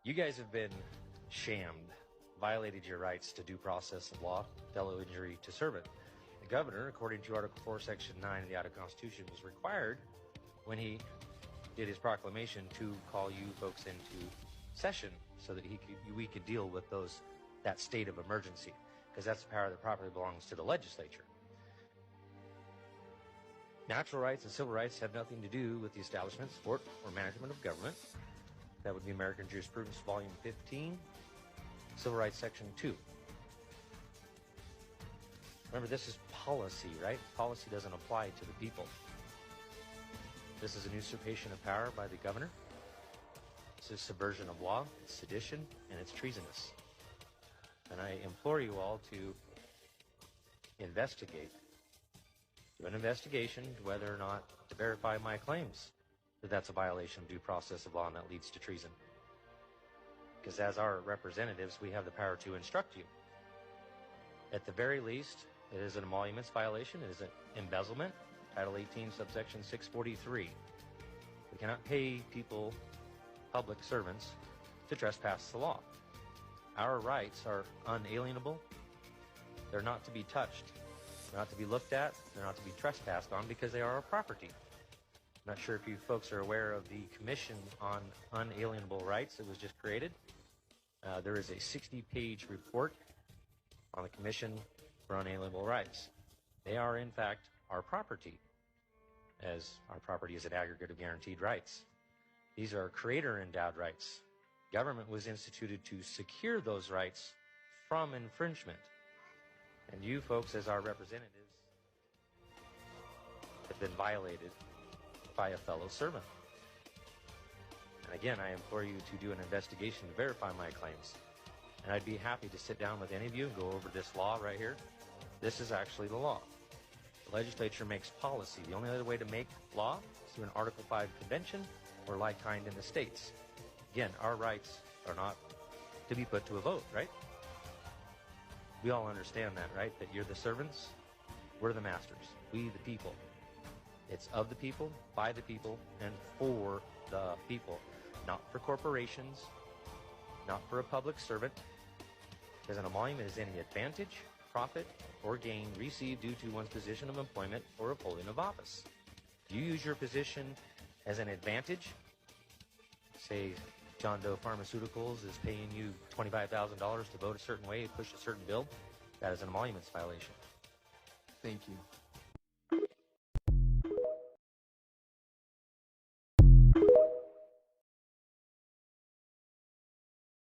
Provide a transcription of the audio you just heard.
You guys have been shammed, violated your rights to due process of law, fellow injury to servant. The governor, according to Article 4, Section 9 of the Idaho Constitution, was required when he did his proclamation to call you folks into session so that we could deal with that state of emergency, because that's the power that properly belongs to the legislature. Natural rights and civil rights have nothing to do with the establishment, support, or management of government. That would be American Jurisprudence, Volume 15, Civil Rights, Section 2. Remember, this is policy, right? Policy doesn't apply to the people. This is an usurpation of power by the governor. This is subversion of law, it's sedition, and it's treasonous. And I implore you all to investigate. Do an investigation whether or not to verify my claims that that's a violation of due process of law and that leads to treason. Because as our representatives, we have the power to instruct you. At the very least, it is an emoluments violation. It is an embezzlement. Title 18, subsection 643. We cannot pay people, public servants, to trespass the law. Our rights are unalienable. They're not to be touched. They're not to be looked at. They're not to be trespassed on because they are our property. I'm not sure if you folks are aware of the Commission on Unalienable Rights that was just created. There is a 60-page report on the Commission for Unalienable Rights. They are, in fact, our property, as our property is an aggregate of guaranteed rights. These are creator-endowed rights. Government was instituted to secure those rights from infringement. And you folks, as our representatives, have been violated by a fellow servant. And again, I implore you to do an investigation to verify my claims. And I'd be happy to sit down with any of you and go over this law right here. This is actually the law. The legislature makes policy. The only other way to make law is through an Article 5 convention or like kind in the states. Again, our rights are not to be put to a vote, right? We all understand that, right? That you're the servants, we're the masters, we the people. It's of the people, by the people, and for the people. Not for corporations, not for a public servant. Because an emolument is any advantage, profit, or gain received due to one's position of employment or upholding of office. Do you use your position as an advantage? Say John Doe Pharmaceuticals is paying you $25,000 to vote a certain way, push a certain bill. That is an emoluments violation. Thank you.